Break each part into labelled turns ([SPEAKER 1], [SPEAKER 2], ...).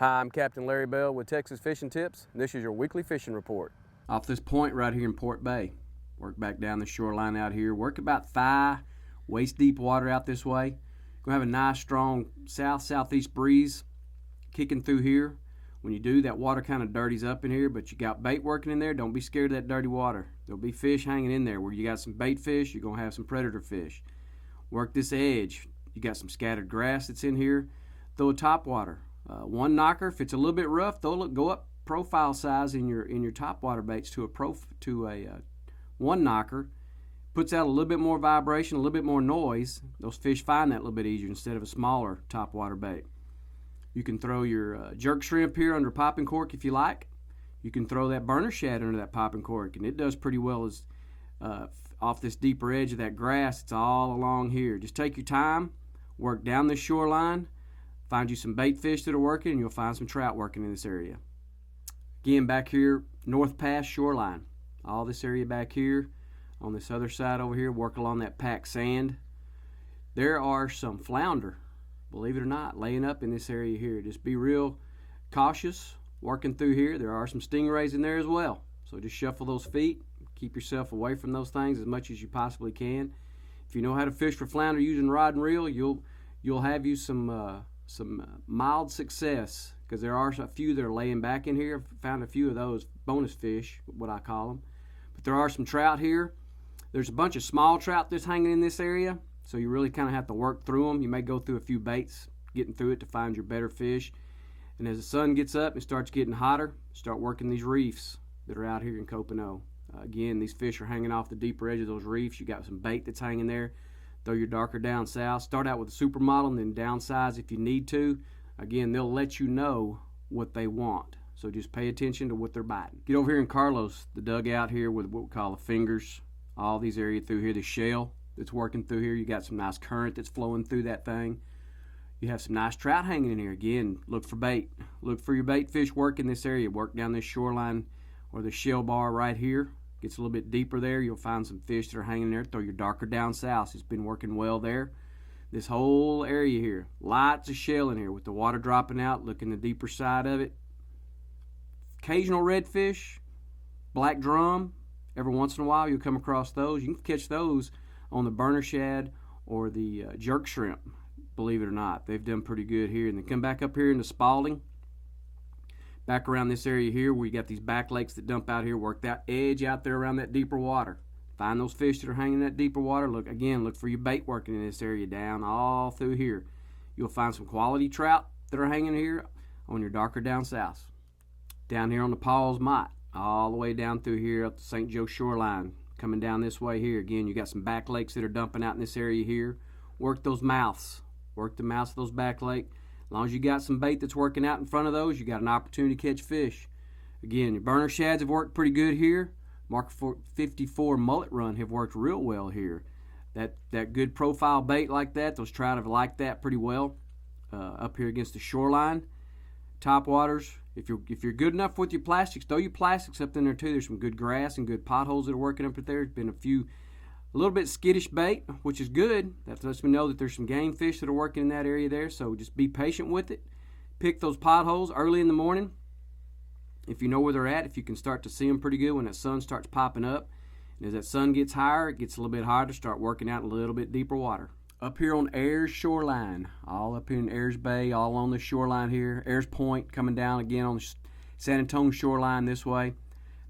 [SPEAKER 1] Hi, I'm Captain Larry Bell with Texas Fishing Tips, and this is your weekly fishing report.
[SPEAKER 2] Off this point right here in Port Bay, work back down the shoreline out here, work about thigh, waist deep water out this way. Gonna have a nice strong southeast breeze kicking through here. When you do, that water kind of dirties up in here, but you got bait working in there. Don't be scared of that dirty water. There'll be fish hanging in there. Where you got some bait fish, you're gonna have some predator fish. Work this edge. You got some scattered grass that's in here. Throw a top water. One knocker. If it's a little bit rough, go up profile size in your top water baits to a one knocker. Puts out a little bit more vibration, a little bit more noise. Those fish find that a little bit easier instead of a smaller top water bait. You can throw your jerk shrimp here under popping cork if you like. You can throw that burner shad under that popping cork, and it does pretty well as off this deeper edge of that grass. It's all along here. Just take your time, work down this shoreline, find you some bait fish that are working, and you'll find some trout working in this area. Again, back here, North Pass shoreline. All this area back here, on this other side over here, work along that packed sand. There are some flounder, believe it or not, laying up in this area here. Just be real cautious working through here. There are some stingrays in there as well. So just shuffle those feet. Keep yourself away from those things as much as you possibly can. If you know how to fish for flounder using rod and reel, you'll have you some mild success, because there are a few that are laying back in here. I've found a few of those bonus fish, what I call them. But there are some trout here. There's a bunch of small trout that's hanging in this area, so you really kind of have to work through them. You may go through a few baits getting through it to find your better fish. And as the sun gets up and starts getting hotter, start working these reefs that are out here in Copano. Again, these fish are hanging off the deeper edge of those reefs. You got some bait that's hanging there. Throw your darker down south. Start out with a supermodel and then downsize if you need to. Again, they'll let you know what they want. So just pay attention to what they're biting. Get over here in Carlos, the dugout here with what we call the fingers. All these areas through here, the shell that's working through here. You got some nice current that's flowing through that thing. You have some nice trout hanging in here. Again, look for bait. Look for your bait fish work in this area. Work down this shoreline or the shell bar right here. Gets a little bit deeper there. You'll find some fish that are hanging there. Throw your darker down south. It's been working well there. This whole area here, lots of shell in here with the water dropping out. Look in the deeper side of it. Occasional redfish, black drum. Every once in a while you'll come across those. You can catch those on the burner shad or the jerk shrimp. Believe it or not, they've done pretty good here. And then come back up here into Spalding. Back around this area here where you got these back lakes that dump out here. Work that edge out there around that deeper water. Find those fish that are hanging in that deeper water. Look for your bait working in this area down all through here. You'll find some quality trout that are hanging here on your darker down south. Down here on the Paul's Mott, all the way down through here up the St. Joe shoreline. Coming down this way here. Again, you got some back lakes that are dumping out in this area here. Work those mouths. Work the mouths of those back lakes. As long as you got some bait that's working out in front of those, you got an opportunity to catch fish. Again, your burner shads have worked pretty good here. Mark 54 mullet run have worked real well here. That good profile bait like that, those trout have liked that pretty well up here against the shoreline. Top waters, if you're good enough with your plastics, throw your plastics up in there too. There's some good grass and good potholes that are working up there. There's been a little bit skittish bait, which is good. That lets me know that there's some game fish that are working in that area there, so just be patient with it. Pick those potholes early in the morning. If you know where they're at, if you can start to see them pretty good when that sun starts popping up. And as that sun gets higher, it gets a little bit harder to start working out a little bit deeper water. Up here on Ayers Shoreline, all up here in Ayers Bay, all on the shoreline here. Ayers Point coming down again on the San Antonio shoreline this way.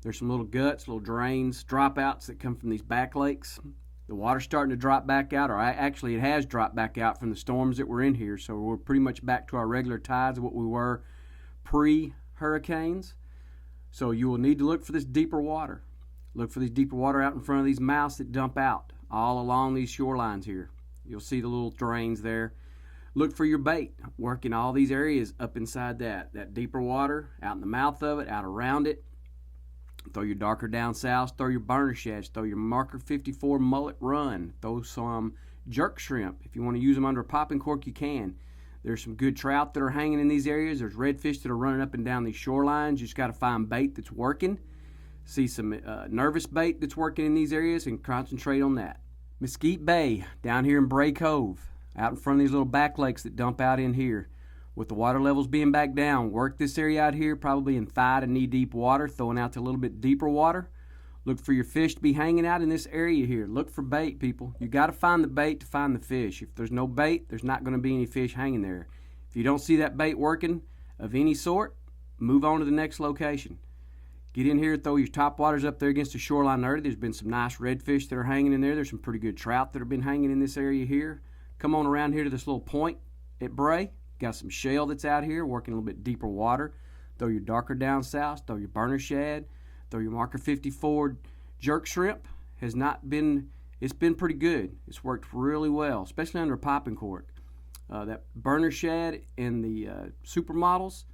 [SPEAKER 2] There's some little guts, little drains, dropouts that come from these back lakes. The water's starting to drop back out, or actually it has dropped back out from the storms that were in here. So we're pretty much back to our regular tides of what we were pre-hurricanes. So you will need to look for this deeper water. Look for these deeper water out in front of these mouths that dump out all along these shorelines here. You'll see the little drains there. Look for your bait. Work in all these areas up inside that deeper water, out in the mouth of it, out around it. Throw your darker down south, throw your burner shads, throw your marker 54 mullet run, throw some jerk shrimp. If you want to use them under a popping cork, you can. There's some good trout that are hanging in these areas. There's redfish that are running up and down these shorelines. You just got to find bait that's working. See some nervous bait that's working in these areas and concentrate on that. Mesquite Bay, down here in Bray Cove, out in front of these little back lakes that dump out in here. With the water levels being back down, work this area out here probably in thigh to knee deep water, throwing out to a little bit deeper water. Look for your fish to be hanging out in this area here. Look for bait, people. You got to find the bait to find the fish. If there's no bait, there's not going to be any fish hanging there. If you don't see that bait working of any sort, move on to the next location. Get in here, throw your top waters up there against the shoreline area. There's been some nice redfish that are hanging in there. There's some pretty good trout that have been hanging in this area here. Come on around here to this little point at Bray. Got some shell that's out here working a little bit deeper water. Throw your darker down south, throw your burner shad, throw your marker 54 jerk shrimp. It's been pretty good. It's worked really well, especially under a popping cork. That burner shad and the supermodels,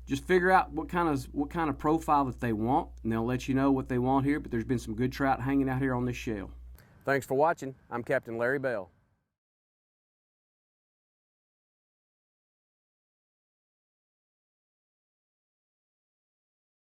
[SPEAKER 2] just figure out what kind of profile that they want, and they'll let you know what they want here. But there's been some good trout hanging out here on this shell.
[SPEAKER 1] Thanks for watching. I'm Captain Larry Bell.